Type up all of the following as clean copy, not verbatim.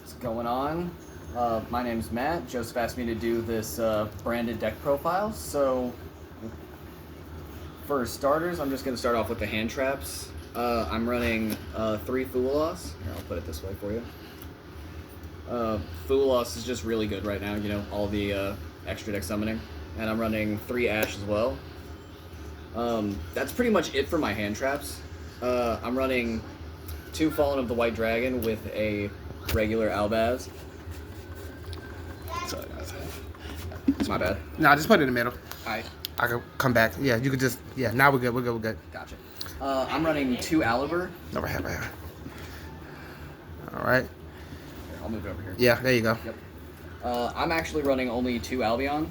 What's going on? My name's Matt. Joseph asked me to do this branded deck profile. So, for starters, I'm just going to start off with the hand traps. I'm running 3 Foolos. Here, I'll put it this way for you. Foolos is just really good right now, you know, all the extra deck summoning. And I'm running 3 Ash as well. That's pretty much it for my hand traps. I'm running 2 Fallen of the White Dragon with a regular Albaz. Sorry, guys. It's my bad. Nah, just put it in the middle. Hi. I can come back. Yeah, you could just. Yeah, now we're good. We're good. Gotcha. I'm running 2 Aliber. No, right here. All right. Here, I'll move it over here. Yeah, there you go. Yep. I'm actually running only 2 Albion.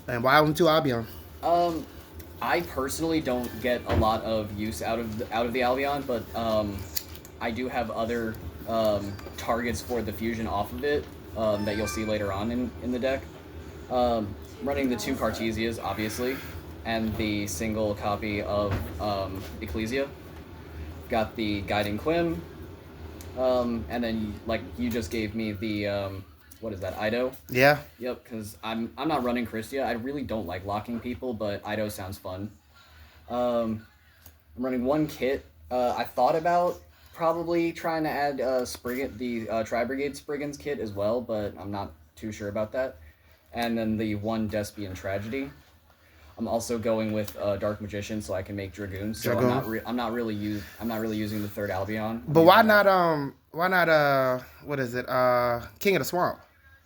And why only 2 Albion? I personally don't get a lot of use out of the Albion, but I do have other targets for the fusion off of it that you'll see later on in the deck. Running the 2 Cartesias, obviously, and the single copy of Ecclesia. Got the Guiding Quim, and then like you just gave me the what is that, Ido? Yeah. Yep, because I'm not running Christia. I really don't like locking people, but Ido sounds fun. I'm running 1 kit. I thought about probably trying to add the Tri-Brigade Spriggans kit as well, but I'm not too sure about that. And then the 1 Despian Tragedy. I'm also going with Dark Magician so I can make Dragoons. So Dragoon. I'm not really using the 3rd Albion. But why not? What is it? King of the Swamp.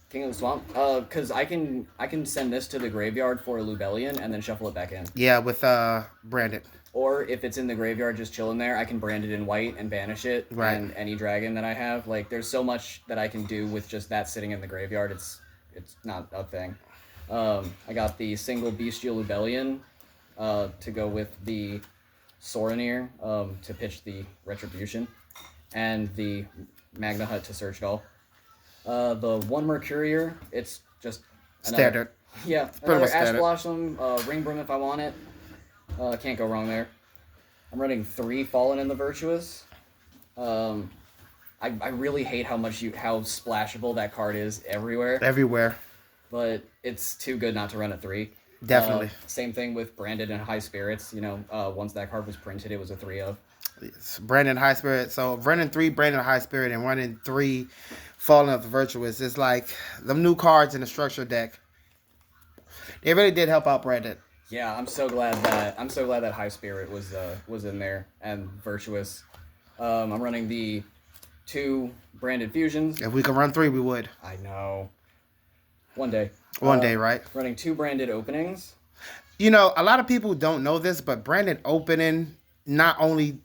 King of the Swamp? Because I can send this to the graveyard for a Lubellion and then shuffle it back in. Yeah, with Branded. Or if it's in the graveyard just chilling there, I can brand it in white and banish it. Right. And any dragon that I have. Like, there's so much that I can do with just that sitting in the graveyard. It's not a thing. I got the single Bestial Lubellion to go with the Soranir to pitch the Retribution. And the Magna Hut to search it all. The 1 Mercurier, it's just Standard. Yeah, another Ash Blossom, Ring Broom if I want it. Can't go wrong there. I'm running 3 Fallen in the Virtuous. I really hate how splashable that card is everywhere. Everywhere. But it's too good not to run a 3. Definitely. Same thing with Branded and High Spirits. You know, once that card was printed, it was a 3 of. It's Brandon High Spirit. So running 3 Brandon High Spirit and running 3 Falling of the Virtuous is like them new cards in the structure deck. They really did help out Brandon. Yeah, I'm so glad that High Spirit was in there and Virtuous. I'm running the 2 Branded Fusions. If we could run 3, we would. I know. One day. One day, right? Running 2 Branded Openings. You know, a lot of people don't know this, but Branded Opening not only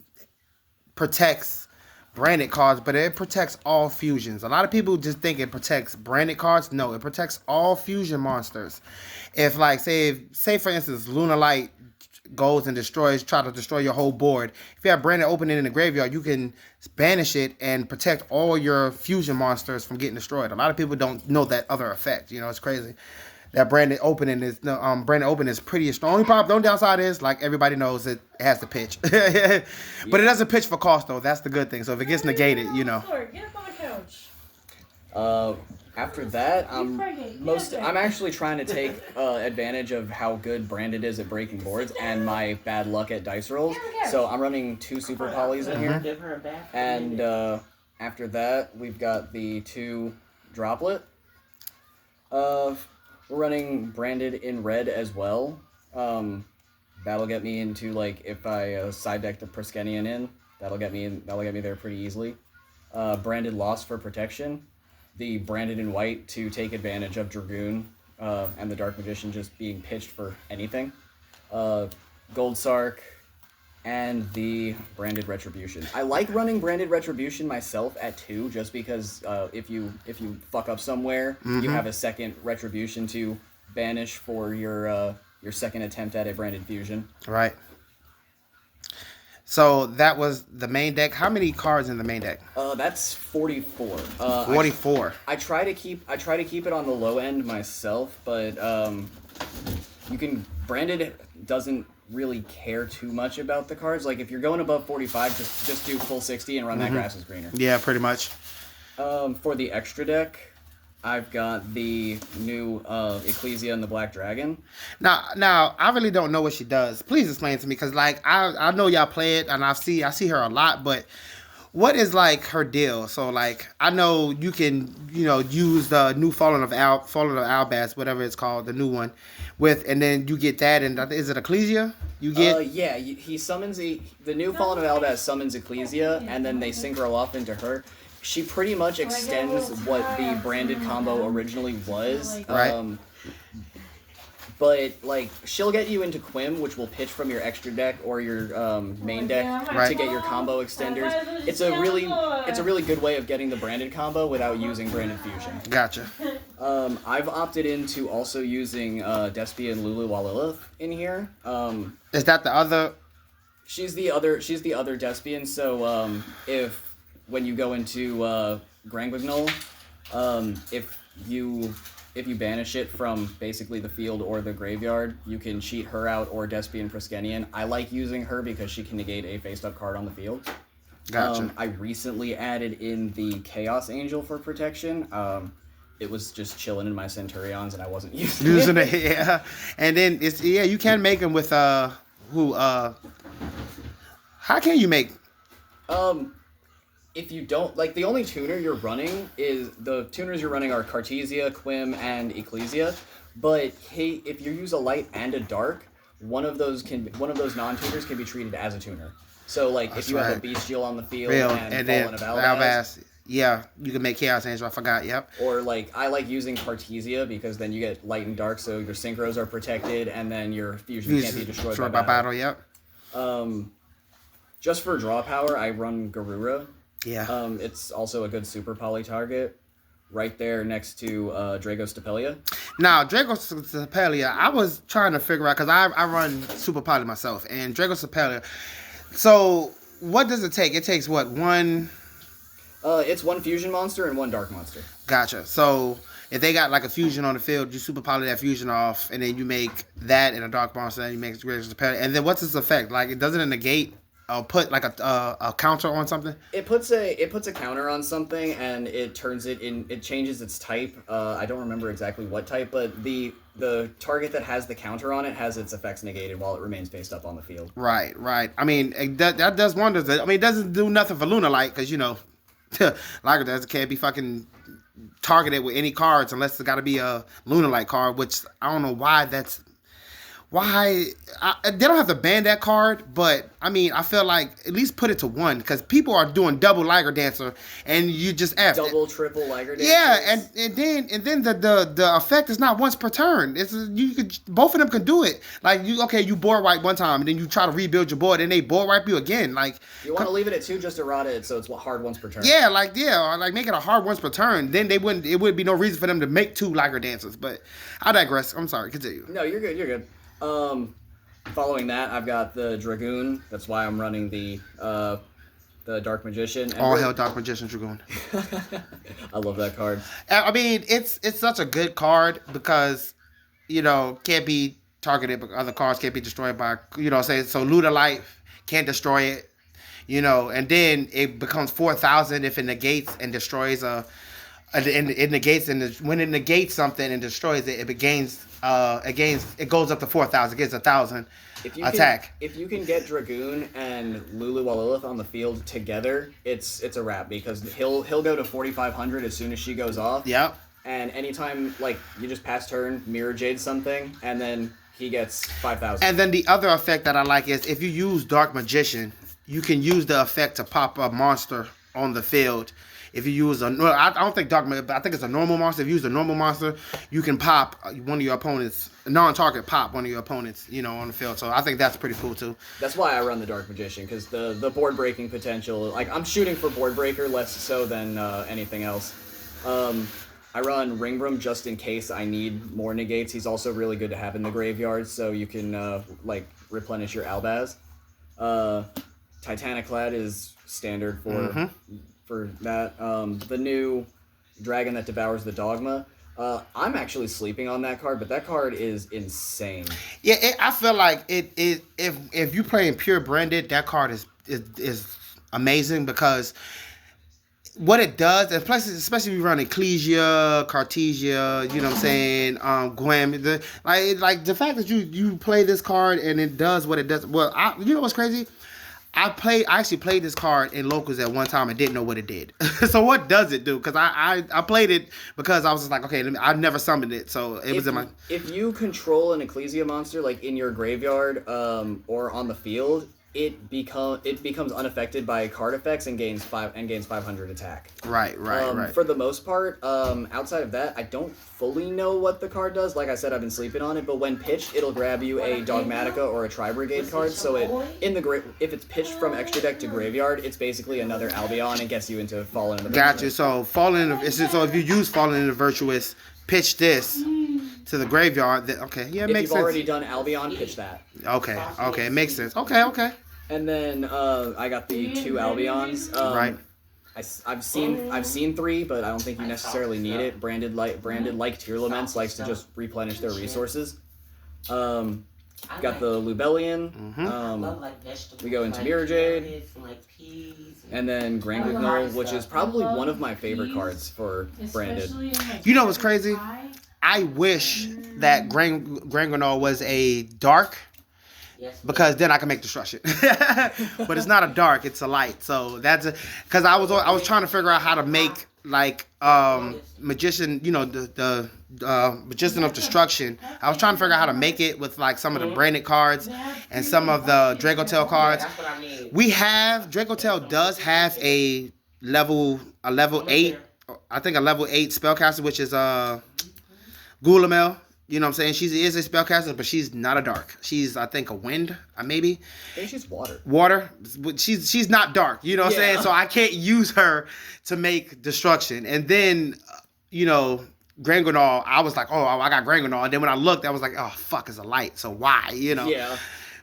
protects branded cards, but it protects all fusions. A lot of people just think it protects branded cards. No, it protects all fusion monsters. If like say for instance Lunar Light goes and try to destroy your whole board. If you have Branded Opening in the graveyard, you can banish it and protect all your fusion monsters from getting destroyed. A lot of people don't know that other effect. You know, it's crazy. That Branded Opening is pretty strong. The only downside is, like everybody knows, it has to pitch. But it doesn't pitch for cost though. That's the good thing. So if it gets negated, you know. Get up on the couch. After that, I'm actually trying to take advantage of how good Branded is at breaking boards and my bad luck at dice rolls. So I'm running 2 Super Polys in here. Give her a bath. And after that, we've got the 2 Droplet. We're running Branded in red as well. That'll get me into, like, if I side deck the Priskenian in, that'll get me there pretty easily. Branded Lost for protection. The Branded in white to take advantage of Dragoon and the Dark Magician just being pitched for anything. Gold Sark and the Branded Retribution. I like running Branded Retribution myself at 2 just because if you fuck up somewhere, you have a second Retribution to banish for your second attempt at a Branded Fusion. Right. So that was the main deck. How many cards in the main deck? That's 44. 44. I try to keep it on the low end myself, but Branded doesn't really care too much about the cards. Like, if you're going above 45, just do full 60 and run that grass is greener. Yeah, pretty much. For the extra deck, I've got the new Ecclesia and the Black Dragon. Now, I really don't know what she does. Please explain to me, because like I know y'all play it, and I see her a lot, but what is like her deal? So like I know you can use the new Fallen of Albaz, whatever it's called, the new one, and then you get that, and is it Ecclesia? You get Yeah, he summons the new Fallen of Albaz summons Ecclesia, and then they synchro off into her. She pretty much extends what the branded combo originally was. Right. But like she'll get you into Quim, which will pitch from your extra deck or your main deck Right. to get your combo extenders. It's a really good way of getting the branded combo without using branded fusion. Gotcha. I've opted into also using Despia and Lulu Walilith in here. Is that the other? She's the other Despian. So if when you go into Grangwignol, if you banish it from basically the field or the graveyard, you can cheat her out or Despian Priskenian. I like using her because she can negate a face-up card on the field. Gotcha. I recently added in the Chaos Angel for protection. It was just chilling in my Centurions and I wasn't using it. Yeah. And then you can make them with how can you make? If you don't like, the only tuner you're running is the tuners you're running are Cartesia, Quim, and Ecclesia. But hey, if you use a light and a dark, one of those non-tuners can be treated as a tuner. So like That's if you have right. a Bestial on the field And then Fallen of Albaz, yeah, you can make Chaos Angel. I forgot. Yep. or like I like using Cartesia because then you get light and dark, so your synchros are protected, and then your fusion can't be destroyed by battle. Yep. Just for draw power, I run Garura. Yeah. It's also a good super poly target. Right there next to Drago Stapelia. Now, Drago Stapelia, I was trying to figure out, because I run Super Poly myself, and Drago Stapelia. So, what does it take? It takes what? One? It's one fusion monster and one dark monster. Gotcha. So, if they got like a fusion on the field, you Super Poly that fusion off, and then you make that in a dark monster, and you make Drago Stapelia. And then what's its effect? Like, it doesn't negate. Put like a counter on something. It puts a counter on something and it turns it in. It changes its type. I don't remember exactly what type, but the target that has the counter on it has its effects negated while it remains faced up on the field. Right. I mean, that does wonders. I mean, it doesn't do nothing for Luna Light because Liger does can't be fucking targeted with any cards unless it's got to be a Luna Light card, which I don't know why that's. They don't have to ban that card, but I mean, I feel like at least put it to one, because people are doing double Liger Dancer, and you just F double, triple Liger Dancer. Yeah, and then the effect is not once per turn. Both of them can do it. Like you board wipe one time, and then you try to rebuild your board, and they board wipe you again. Like you want to leave it at 2, just errata it so it's hard once per turn. Yeah, or like make it a hard once per turn. Then it would be no reason for them to make 2 Liger Dancers. But I digress. I'm sorry. Continue. No, you're good. You're good. Following that, I've got the Dragoon. That's why I'm running the Dark Magician. And all hell Dark Magician Dragoon. I love that card. I mean, it's such a good card because, can't be targeted, but other cards can't be destroyed by, so Luda Life can't destroy it, and then it becomes 4,000 if it negates and destroys it negates, and when it negates something and destroys it, it goes up to 4,000. It gets 1,000 attack. If you can get Dragoon and Lulu Walilith on the field together, it's a wrap, because he'll go to 4,500 as soon as she goes off. Yep. And anytime you just pass turn, Mirror Jade something, and then he gets 5,000. And then the other effect that I like is if you use Dark Magician, you can use the effect to pop a monster on the field. If you use I don't think I think it's a normal monster. If you use a normal monster, you can pop one of your opponents, non-target pop one of your opponents, on the field. So I think that's pretty cool too. That's why I run the Dark Magician, because the board breaking potential, I'm shooting for board breaker less so than anything else. I run Ringbrum just in case I need more negates. He's also really good to have in the graveyard, so you can replenish your Albaz. Titaniclad is standard for that. The new Dragon that Devours the Dogma. I'm actually sleeping on that card, but that card is insane. Yeah, I feel like if you play in pure branded, that card is amazing, because what it does, especially if you run Ecclesia, Cartesia, you know what I'm saying, Gwam, like the fact that you play this card and it does what it does. Well, you know what's crazy? I actually played this card in locals at one time and didn't know what it did. So what does it do? Because I played it because I was just like, okay, I've never summoned it, so it was in my. If you control an Ecclesia monster like in your graveyard or on the field, it becomes unaffected by card effects and gains 500 attack. Right. For the most part, outside of that, I don't fully know what the card does. Like I said, I've been sleeping on it, but when pitched, it'll grab you a Dogmatica or a Tri-Brigade card. So if it's pitched from extra deck to graveyard, it's basically another Albion and gets you into Fallen in the Virtuous. Gotcha. So if you use Fallen in the Virtuous, pitch this to the graveyard. Then, okay, yeah, it makes sense. If you've already done Albion, pitch that. Okay, it makes sense. Okay. And then I got the 2 Albions. Right. I've seen 3, but I don't think you necessarily need it. Branded like Tear Laments likes to just replenish their resources. Got the Lubellion. We go into Mirror Jade. And then Granguignol, which is probably one of my favorite cards for Branded. You know what's crazy? I wish that Granguignol was a dark. Because then I can make destruction, but it's not a dark; it's a light. So that's because I was trying to figure out how to make like magician, you know, the magician of destruction. I was trying to figure out how to make it with like some of the branded cards and some of the Dracotail cards. We have Dracotail does have a level 8, I think a level 8 spellcaster, which is Gulamel. You know what I'm saying? She is a spellcaster, but she's not a dark. She's, I think, a wind, maybe. I think she's water. Water. She's not dark. You know what I'm saying? So I can't use her to make destruction. And then, you know, Granguignol, I was like, oh, I got Granguignol. And then when I looked, I was like, oh, fuck, it's a light. So why? You know? Yeah.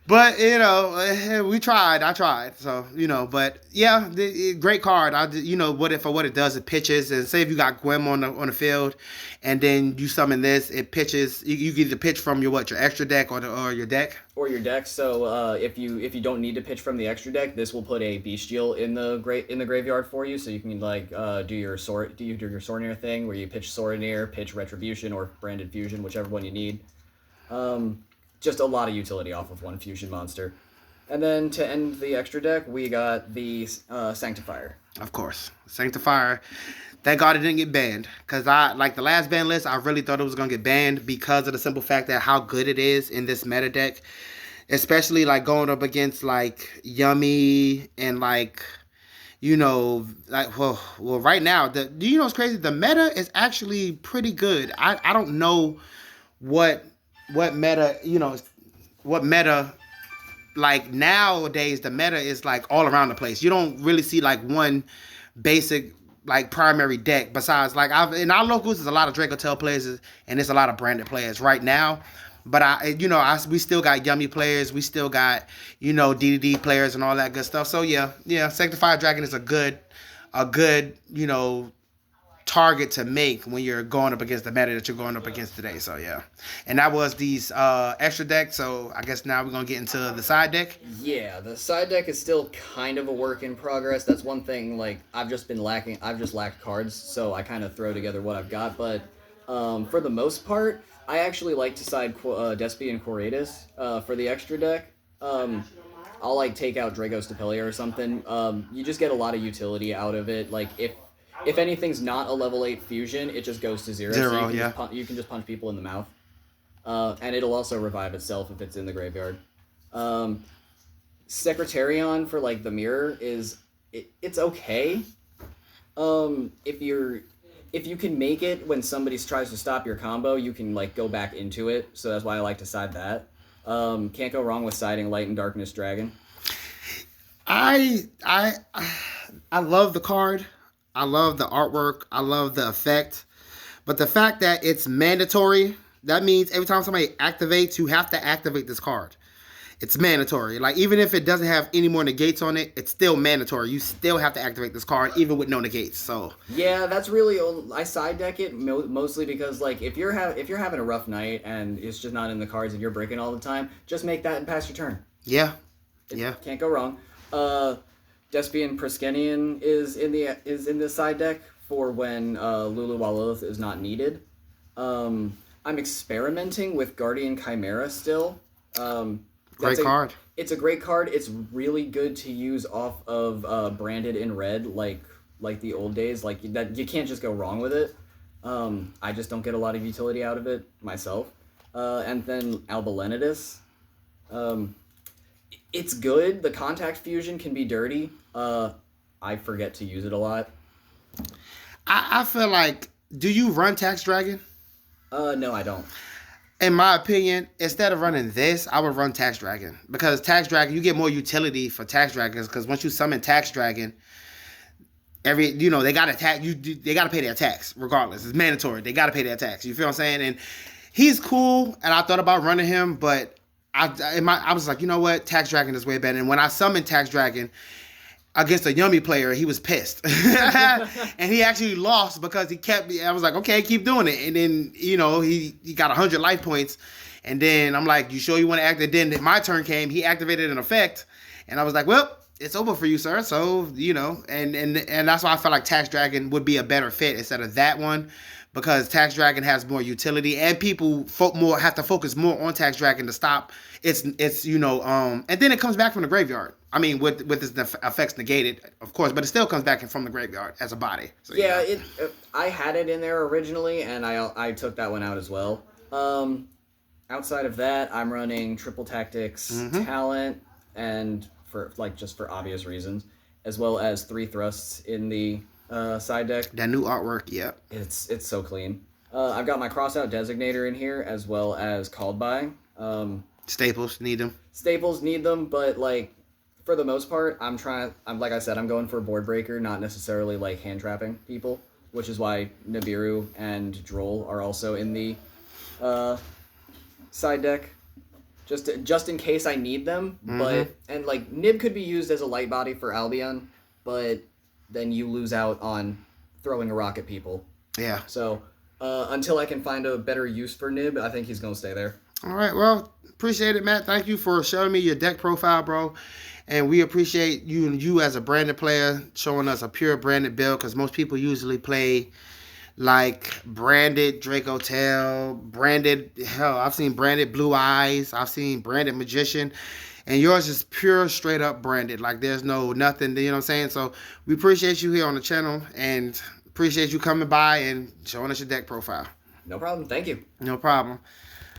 But, you know, I tried. So, you know, but yeah, great card. You know, what it does, it pitches. And say if you got Gwem on the field and then you summon this, it pitches. You get the pitch from your extra deck or your deck? Or your deck. So if you don't need to pitch from the extra deck, this will put a Bestial in the graveyard for you. So you can like do your Sorneer thing where you pitch Sorneer, pitch Retribution, or Branded Fusion, whichever one you need. Just a lot of utility off of one fusion monster. And then to end the extra deck, we got the Sanctifier. Of course. Sanctifier. Thank God it didn't get banned. Because like the last ban list, I really thought it was going to get banned because of the simple fact that how good it is in this meta deck. Especially like going up against like Yummy and like, you know, like, well right now, do you know what's crazy? The meta is actually pretty good. I don't know what meta, you know, what meta, like nowadays the meta is like all around the place. You don't really see like one basic like primary deck besides like in our locals there's a lot of Dracotail players and there's a lot of branded players right now. But we still got Yummy players, we still got, you know, DDD players and all that good stuff. So yeah, Sanctified Dragon is a good, you know, target to make when you're going up against the meta that you're going up against today. So yeah, and that was these extra decks. So I guess now we're gonna get into the side deck. Yeah, the side deck is still kind of a work in progress. That's one thing, like I've just lacked cards, so I kind of throw together what I've got. But for the most part, I actually like to side Despy and Quiratus for the extra deck. I'll like take out Dragos Depelia or something. You just get a lot of utility out of it. Like if anything's not a level 8 fusion, it just goes to 0. So you can just punch people in the mouth. And it'll also revive itself if it's in the graveyard. Secretarion for like the mirror it's okay. If you can make it when somebody tries to stop your combo, you can like go back into it. So that's why I like to side that. Can't go wrong with siding Light and Darkness Dragon. I love the card. I love the artwork. I love the effect. But the fact that it's mandatory, that means every time somebody activates, you have to activate this card. It's mandatory. Like, even if it doesn't have any more negates on it, it's still mandatory. You still have to activate this card, even with no negates. So yeah, that's really I side deck it mostly because like if you're having a rough night and it's just not in the cards and you're breaking all the time, just make that and pass your turn. Yeah. Can't go wrong. Despian Priskenian is in the side deck for when Lulu Walloth is not needed. I'm experimenting with Guardian Chimera still. Great card. It's a great card. It's really good to use off of Branded in Red, like the old days. Like that, you can't just go wrong with it. I just don't get a lot of utility out of it myself. And then Albalenidus. It's good. The contact fusion can be dirty. I forget to use it a lot. I feel like, do you run Tax Dragon? No, I don't. In my opinion, instead of running this, I would run Tax Dragon. Because Tax Dragon, you get more utility for Tax Dragons. Because once you summon Tax Dragon, they got to they got to pay their tax regardless. It's mandatory. They got to pay their tax. You feel what I'm saying? And he's cool, and I thought about running him, but I was like, you know what? Tax Dragon is way better. And when I summoned Tax Dragon against a Yummy player, he was pissed. And he actually lost because he kept me. I was like, okay, keep doing it. And then, he got 100 life points. And then I'm like, you sure you want to activate? Then my turn came. He activated an effect. And I was like, well, it's over for you, sir. So, and that's why I felt like Tax Dragon would be a better fit instead of that one. Because Tax Dragon has more utility, and people have to focus more on Tax Dragon to stop its and then it comes back from the graveyard. I mean, with its effects negated, of course, but it still comes back from the graveyard as a body. So, yeah, I had it in there originally, and I took that one out as well. Outside of that, I'm running Triple Tactics Talent, and for obvious reasons, as well as 3 thrusts in the side deck. That new artwork, yep. It's so clean. I've got my Crossout Designator in here, as well as Called By. Staples need them. Staples need them, but for the most part, I'm like I said, I'm going for a board breaker, not necessarily hand trapping people, which is why Nibiru and Droll are also in the side deck, just in case I need them. But Nib could be used as a light body for Albion, but then you lose out on throwing a rock at people. Yeah. So until I can find a better use for Nib, I think he's gonna stay there. All right. Well, appreciate it, Matt. Thank you for showing me your deck profile, bro. And we appreciate you as a branded player showing us a pure branded build, because most people usually play branded Draco Tail, branded, hell, I've seen branded Blue Eyes, I've seen branded Magician, and yours is pure straight up branded. There's nothing, you know what I'm saying? So we appreciate you here on the channel, and appreciate you coming by and showing us your deck profile. No problem. Thank you. No problem.